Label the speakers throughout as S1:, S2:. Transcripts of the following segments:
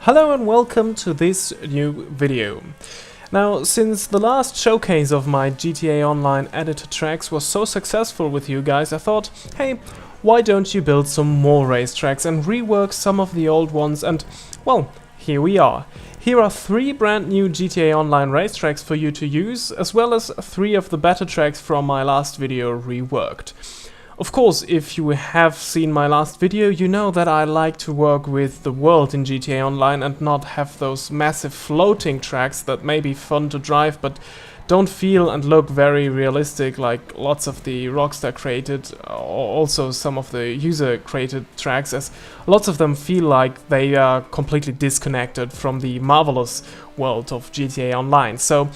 S1: Hello and welcome to this new video. Now, since the last showcase of my GTA Online editor tracks was so successful with you guys, I thought, hey, why don't you build some more racetracks and rework some of the old ones, and, well, here we are. Here are 3 brand new GTA Online racetracks for you to use, as well as 3 of the beta tracks from my last video reworked. Of course, if you have seen my last video, you know that I like to work with the world in GTA Online and not have those massive floating tracks that may be fun to drive but don't feel and look very realistic like lots of the Rockstar created, or also some of the user created tracks, as lots of them feel like they are completely disconnected from the marvelous world of GTA Online. So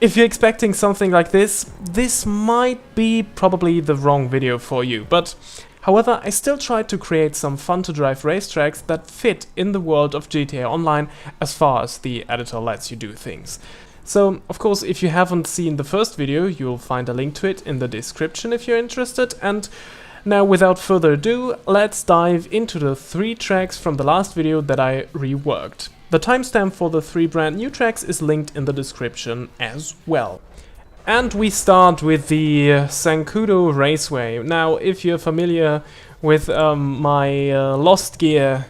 S1: if you're expecting something like this, this might be probably the wrong video for you, but however, I still tried to create some fun to drive racetracks that fit in the world of GTA Online as far as the editor lets you do things. So, of course, if you haven't seen the first video, you'll find a link to it in the description if you're interested, and now without further ado, let's dive into the 3 tracks from the last video that I reworked. The timestamp for the 3 brand new tracks is linked in the description as well. And we start with the Zancudo Raceway. Now, if you're familiar with my Lost Gear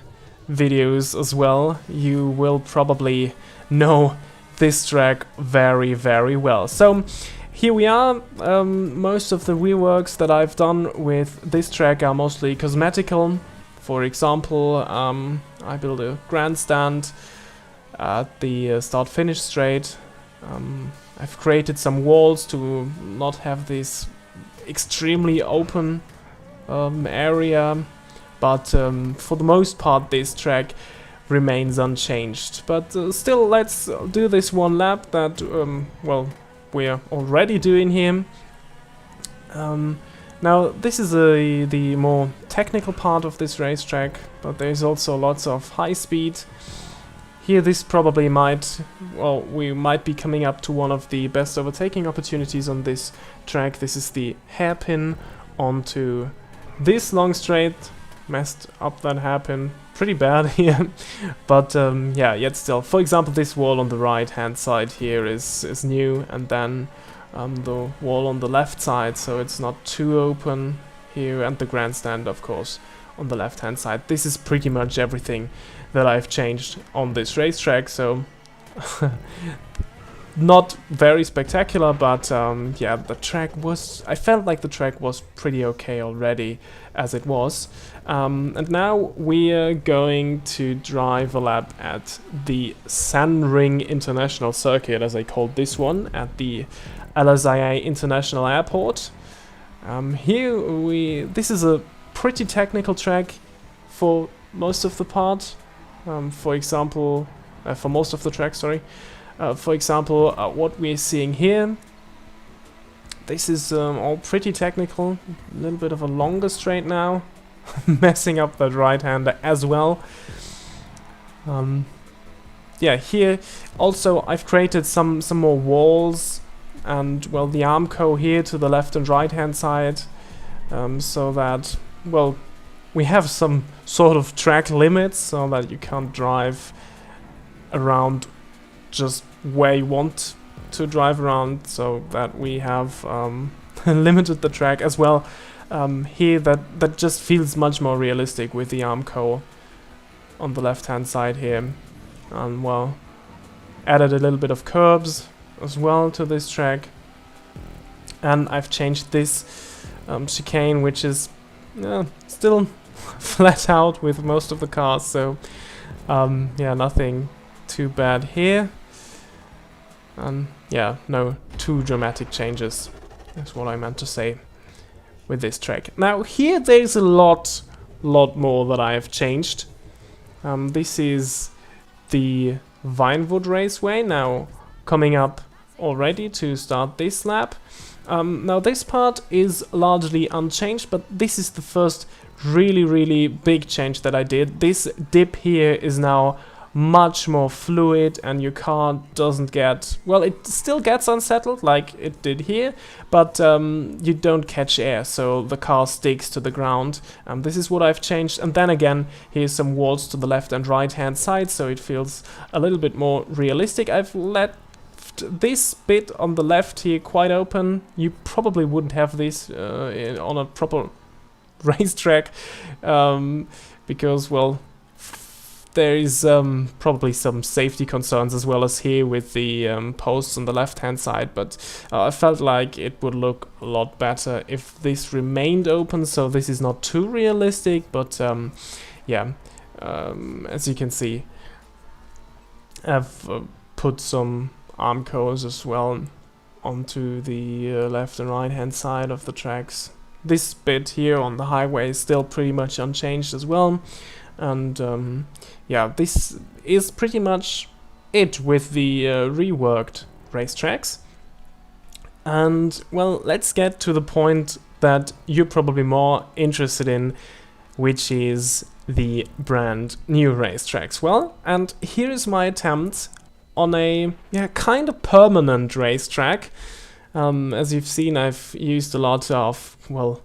S1: videos as well, you will probably know this track very, very well. So, here we are. Most of the reworks that I've done with this track are mostly cosmetical. For example, I built a grandstand at the start-finish straight. I've created some walls to not have this extremely open area, but for the most part this track remains unchanged. But still, let's do this one lap that, well, we're already doing here. Now, this is the more technical part of this racetrack, but there's also lots of high speed. Here this probably might, well, we might be coming up to one of the best overtaking opportunities on this track. This is the hairpin onto this long straight. Messed up that hairpin pretty bad here, but yeah, yet still. For example, this wall on the right hand side here is new, and then the wall on the left side, so it's not too open here, and the grandstand, of course, on the left hand side. This is pretty much everything that I've changed on this racetrack, so not very spectacular, but yeah, the track was, I felt like the track was pretty okay already as it was. And now we are going to drive a lap at the Sandring International Circuit, as I called this one, at the LSIA International Airport. This is a pretty technical track for most of the part. For example, for most of the track, sorry. For example, what we're seeing here, this is all pretty technical. A little bit of a longer straight now, messing up that right-hander as well. Yeah, here also I've created some more walls, and well, the Armco here to the left and right hand side, so that, well, we have some sort of track limits so that you can't drive around just where you want to drive around, so that we have limited the track as well. Here that just feels much more realistic with the Armco on the left hand side here, and well, added a little bit of curbs as well to this track, and I've changed this chicane, which is still flat out with most of the cars, so yeah, nothing too bad here, and yeah, no too dramatic changes, that's what I meant to say with this track. Now here there's a lot more that I have changed. This is the Vinewood Raceway, now coming up already to start this lap. Now this part is largely unchanged, but this is the first really big change that I did. This dip here is now much more fluid, and your car doesn't get, well, it still gets unsettled like it did here, but you don't catch air, so the car sticks to the ground. This is what I've changed. And then again, here's some walls to the left and right hand side, so it feels a little bit more realistic. I've left this bit on the left here quite open. You probably wouldn't have this on a proper racetrack, because, well, there is probably some safety concerns as well as here with the posts on the left hand side, but I felt like it would look a lot better if this remained open, so this is not too realistic, but yeah, as you can see, I've put some armcos as well onto the left and right hand side of the tracks. This bit here on the highway is still pretty much unchanged as well. And yeah, this is pretty much it with the reworked racetracks. And well, let's get to the point that you're probably more interested in, which is the brand new racetracks. Well, and here is my attempt on a kind of permanent racetrack. As you've seen, I've used a lot of, well,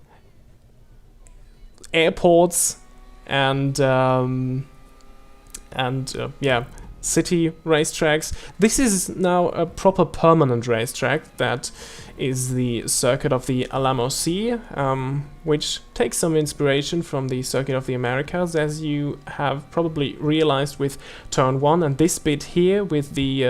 S1: airports and yeah, city racetracks. This is now a proper permanent racetrack that is the circuit of the Alamo Sea, which takes some inspiration from the circuit of the Americas, as you have probably realized with turn 1 and this bit here with the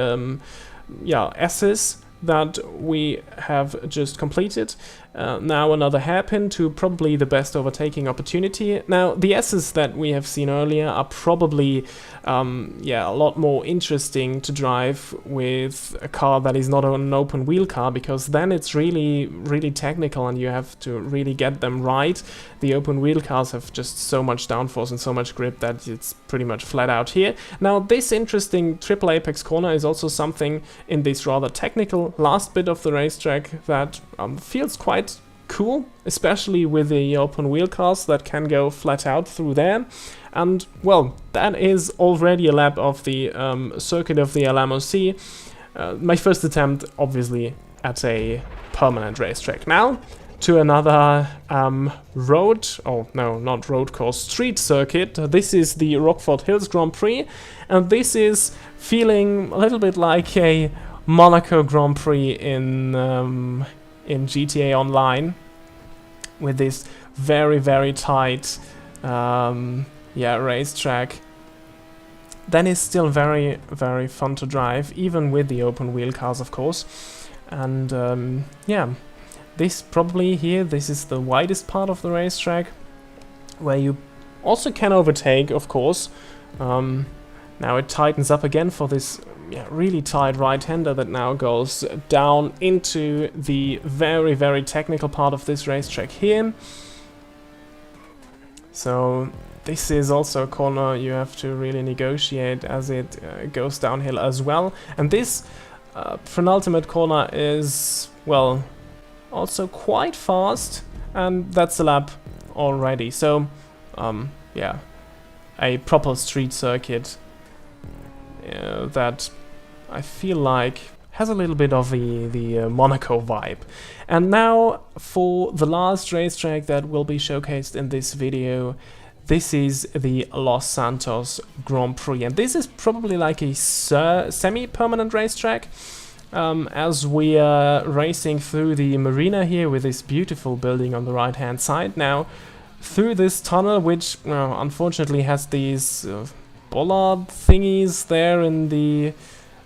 S1: S's that we have just completed. Now another hairpin to probably the best overtaking opportunity. Now the S's that we have seen earlier are probably a lot more interesting to drive with a car that is not an open wheel car, because then it's really technical and you have to really get them right. The open wheel cars have just so much downforce and so much grip that it's pretty much flat out here. Now this interesting triple apex corner is also something in this rather technical last bit of the racetrack that feels quite cool, especially with the open wheel cars that can go flat out through there. And well, that is already a lap of the circuit of the Alamo Sea. My first attempt, obviously, at a permanent racetrack. Now to another street circuit. This is the Rockford Hills Grand Prix, and this is feeling a little bit like a Monaco Grand Prix in GTA Online, with this very tight racetrack. Then it's still very fun to drive, even with the open wheel cars, of course. And yeah, this probably here, this is the widest part of the racetrack, where you also can overtake, of course. Now it tightens up again for this really tight right-hander that now goes down into the very technical part of this racetrack here. So this is also a corner you have to really negotiate as it goes downhill as well. And this penultimate corner is, well, also quite fast, and that's a lap already. So yeah, a proper street circuit that I feel like has a little bit of the Monaco vibe. And now for the last racetrack that will be showcased in this video. This is the Los Santos Grand Prix, and this is probably like a semi-permanent racetrack, as we are racing through the marina here with this beautiful building on the right hand side. Now through this tunnel, which unfortunately has these bollard thingies there in the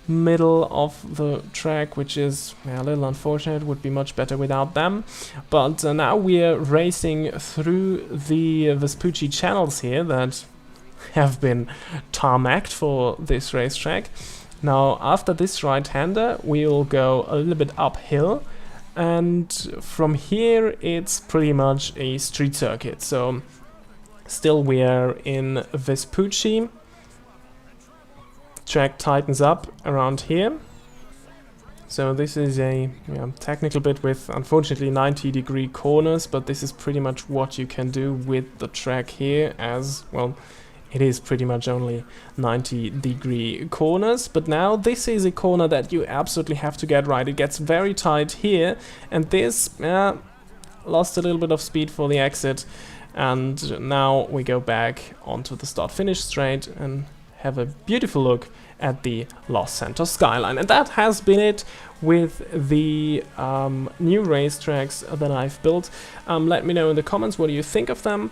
S1: middle of the track, which is a little unfortunate. Would be much better without them. But now we are racing through the Vespucci channels here that have been tarmacked for this racetrack. Now after this right-hander we'll go a little bit uphill, and from here it's pretty much a street circuit. So still we are in Vespucci. Track tightens up around here. So this is a technical bit with unfortunately 90-degree corners, but this is pretty much what you can do with the track here, as well it is pretty much only 90-degree corners, but now this is a corner that you absolutely have to get right. It gets very tight here, and this lost a little bit of speed for the exit, and now we go back onto the start-finish straight and have a beautiful look at the Lost Center skyline. And that has been it with the new racetracks that I've built. Let me know in the comments what do you think of them.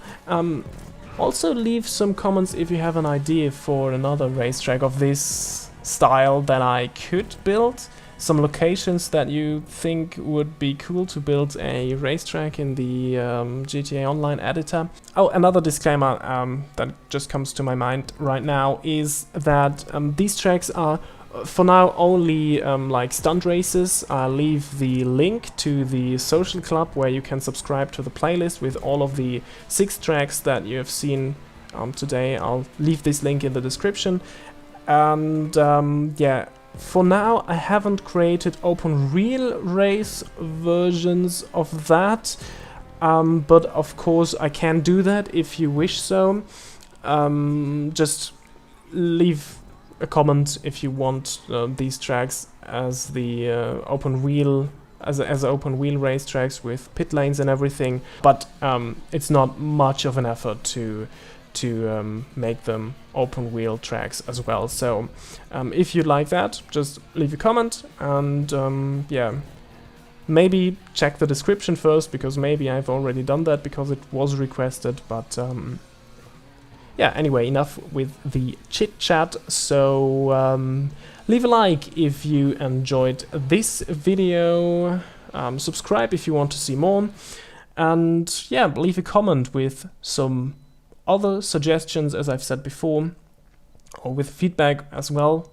S1: Also leave some comments if you have an idea for another racetrack of this style that I could build. Some locations that you think would be cool to build a racetrack in the GTA Online editor. Oh, another disclaimer that just comes to my mind right now is that these tracks are for now only like stunt races. I'll leave the link to the social club where you can subscribe to the playlist with all of the 6 tracks that you have seen today. I'll leave this link in the description. And yeah, for now I haven't created open wheel race versions of that, but of course I can do that if you wish so. Just leave a comment if you want these tracks as the open wheel race tracks with pit lanes and everything, but it's not much of an effort to make them open wheel tracks as well. So if you like that, just leave a comment, and yeah, maybe check the description first, because maybe I've already done that because it was requested. But yeah, anyway, enough with the chit chat. So leave a like if you enjoyed this video, subscribe if you want to see more, and yeah, leave a comment with some other suggestions, as I've said before, or with feedback as well.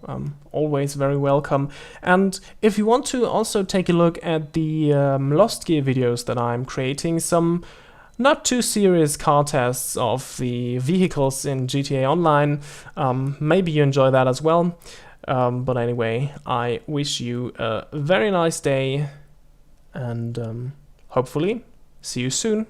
S1: Always very welcome. And if you want to also take a look at the Lost Gear videos that I'm creating, some not too serious car tests of the vehicles in GTA Online, maybe you enjoy that as well. But anyway, I wish you a very nice day, and hopefully see you soon.